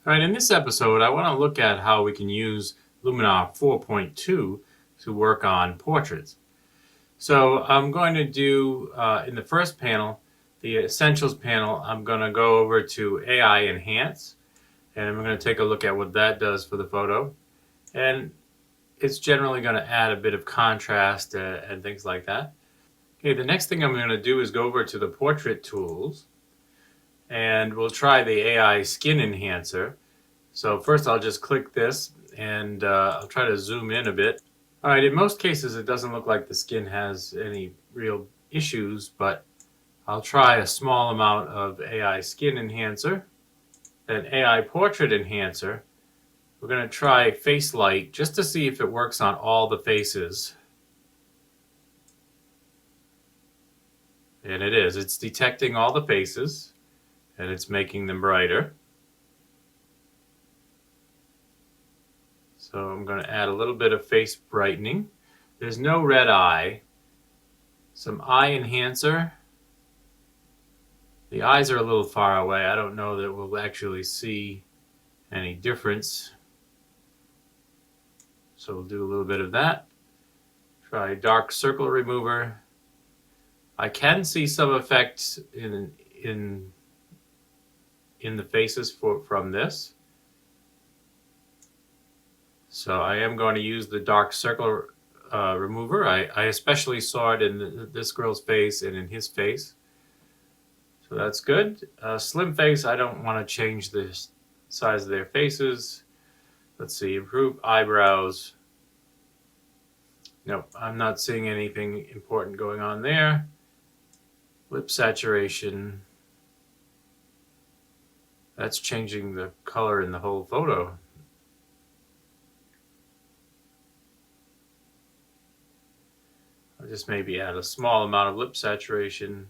All right, in this episode, I want to look at how we can use Luminar 4.2 to work on portraits. So I'm going to do, in the first panel, the Essentials panel, I'm going to go over to AI Enhance, and I'm going to take a look at what that does for the photo. And it's generally going to add a bit of contrast and things like that. Okay, the next thing I'm going to do is go over to the Portrait Tools, and we'll try the AI Skin Enhancer. So first I'll just click this and I'll try to zoom in a bit. All right, in most cases it doesn't look like the skin has any real issues, but I'll try a small amount of AI Skin Enhancer. Then AI Portrait Enhancer. We're going to try Face Light just to see if it works on all the faces. And it is. It's detecting all the faces and it's making them brighter. So I'm going to add a little bit of face brightening. There's no red eye. Some eye enhancer. The eyes are a little far away. I don't know that we'll actually see any difference. So we'll do a little bit of that. Try dark circle remover. I can see some effects in the faces from this. So I am going to use the dark circle remover. I especially saw it in this girl's face and in his face. So that's good. Slim face, I don't want to change the size of their faces. Let's see, improve eyebrows. Nope, I'm not seeing anything important going on there. Lip saturation. That's changing the color in the whole photo. I'll just maybe add a small amount of lip saturation,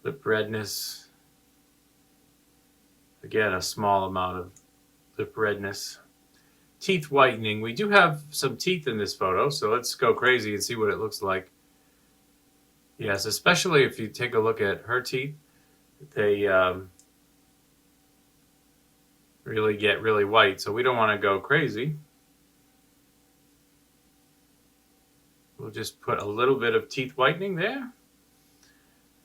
lip redness. Again, a small amount of lip redness. Teeth whitening. We do have some teeth in this photo, so let's go crazy and see what it looks like. Yes, especially if you take a look at her teeth, they really get really white, so we don't want to go crazy. We'll just put a little bit of teeth whitening there.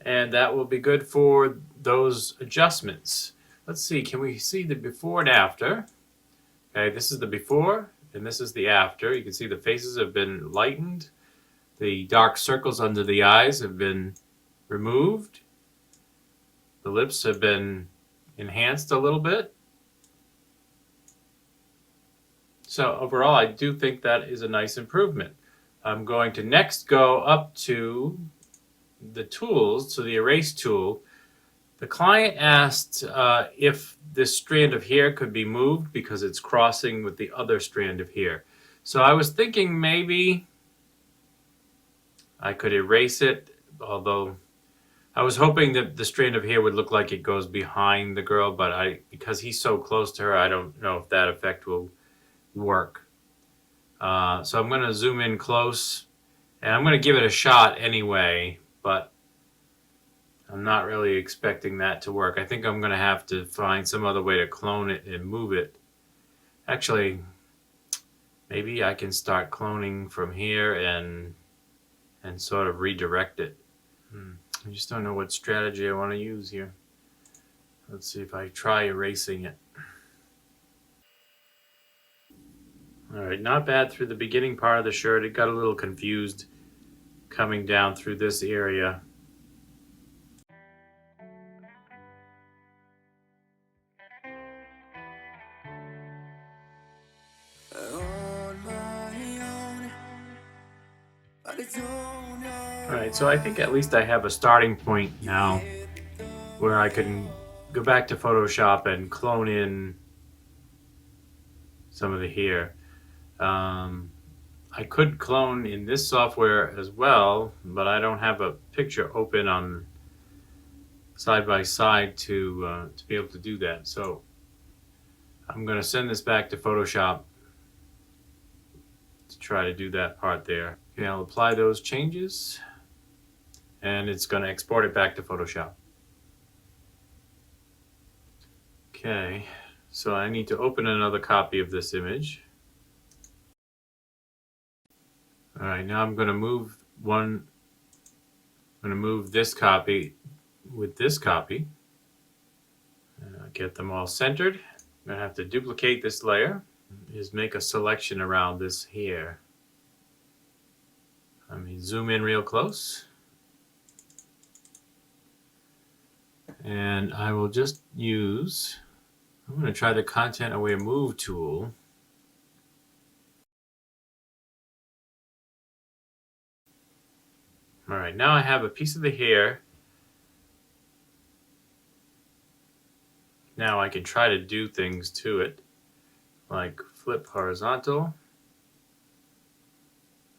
And that will be good for those adjustments. Let's see, can we see the before and after? Okay, this is the before and this is the after. You can see the faces have been lightened. The dark circles under the eyes have been removed. The lips have been enhanced a little bit. So overall, I do think that is a nice improvement. I'm going to next go up to the tools, to the erase tool. The client asked if this strand of hair could be moved because it's crossing with the other strand of hair. So I was thinking maybe I could erase it, although I was hoping that the strand of hair would look like it goes behind the girl, but because he's so close to her, I don't know if that effect will work. So I'm going to zoom in close, and I'm going to give it a shot anyway, but I'm not really expecting that to work. I think I'm going to have to find some other way to clone it and move it. Actually, maybe I can start cloning from here and sort of redirect it. I just don't know what strategy I want to use here. Let's see if I try erasing it. All right, not bad through the beginning part of the shirt. It got a little confused coming down through this area. All right, so I think at least I have a starting point now where I can go back to Photoshop and clone in some of the hair. I could clone in this software as well, but I don't have a picture open on side by side to be able to do that. So I'm going to send this back to Photoshop to try to do that part there. Okay, I'll apply those changes, and it's going to export it back to Photoshop. Okay, So I need to open another copy of this image. All right, now I'm going to move this copy with this copy. Get them all centered. I'm going to have to duplicate this layer. Just make a selection around this here. Let me zoom in real close. And I will just use, I'm going to try the Content Aware Move tool. All right, now I have a piece of the hair. Now I can try to do things to it, like flip horizontal.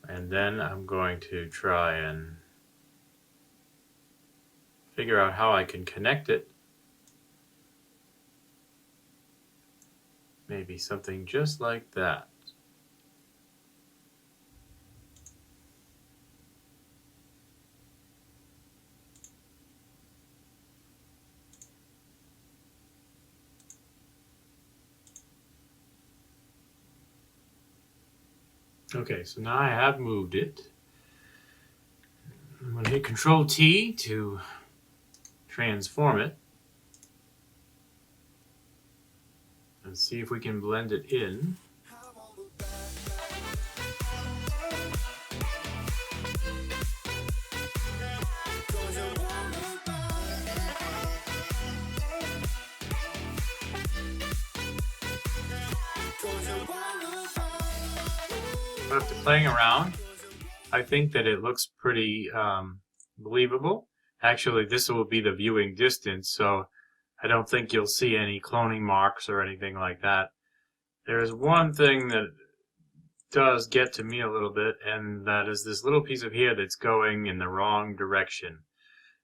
And then I'm going to try and figure out how I can connect it. Maybe something just like that. Okay, so now I have moved it. I'm going to hit Control T to transform it. And see if we can blend it in. After playing around, I think that it looks pretty believable. Actually, this will be the viewing distance, so I don't think you'll see any cloning marks or anything like that. There's one thing that does get to me a little bit, and that is this little piece of hair that's going in the wrong direction.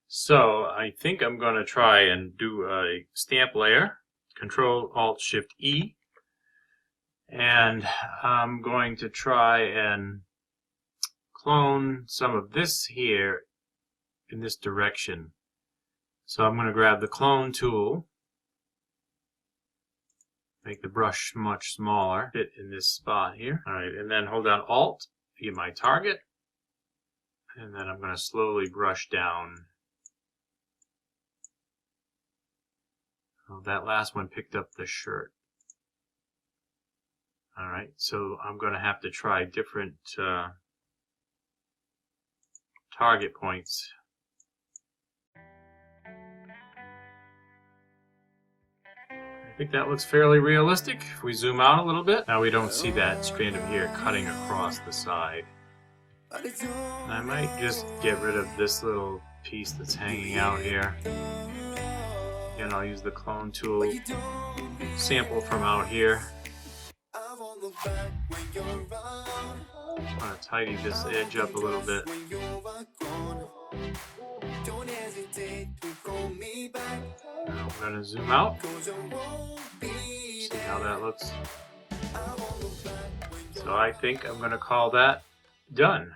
So I think I'm going to try and do a stamp layer, Control-Alt-Shift-E, and I'm going to try and clone some of this here in this direction. So I'm going to grab the clone tool, make the brush much smaller, fit in this spot here. All right, and then hold down Alt to get my target, and then I'm going to slowly brush down. Oh, that last one picked up the shirt. All right, so I'm going to have to try different target points. I think that looks fairly realistic. If we zoom out a little bit, now we don't see that strand of hair cutting across the side. And I might just get rid of this little piece that's hanging out here. Again, I'll use the clone tool, sample from out here. I'm going to tidy this edge up a little bit. Now I'm going to zoom out. See how that looks. So I think I'm going to call that done.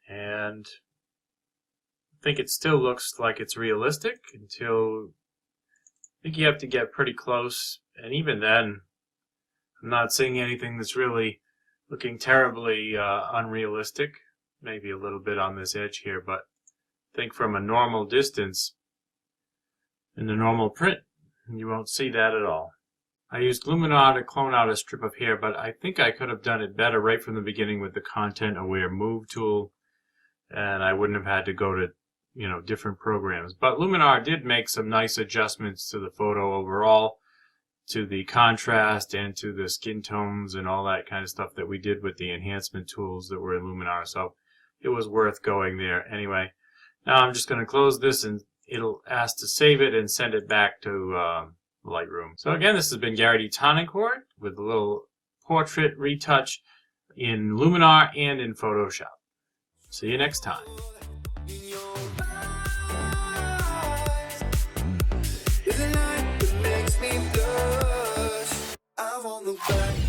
And I think it still looks like it's realistic until I think you have to get pretty close. And even then, I'm not seeing anything that's really looking terribly unrealistic. Maybe a little bit on this edge here, but I think from a normal distance in the normal print, you won't see that at all. I used Luminar to clone out a strip of hair, but I think I could have done it better right from the beginning with the Content Aware Move tool, and I wouldn't have had to go to different programs. But Luminar did make some nice adjustments to the photo overall, to the contrast and to the skin tones and all that kind of stuff that we did with the enhancement tools that were in Luminar. So it was worth going there. Anyway, now I'm just going to close this and it'll ask to save it and send it back to Lightroom. So again, this has been Gary D. Tonicourt with a little portrait retouch in Luminar and in Photoshop. See you next time. On the back.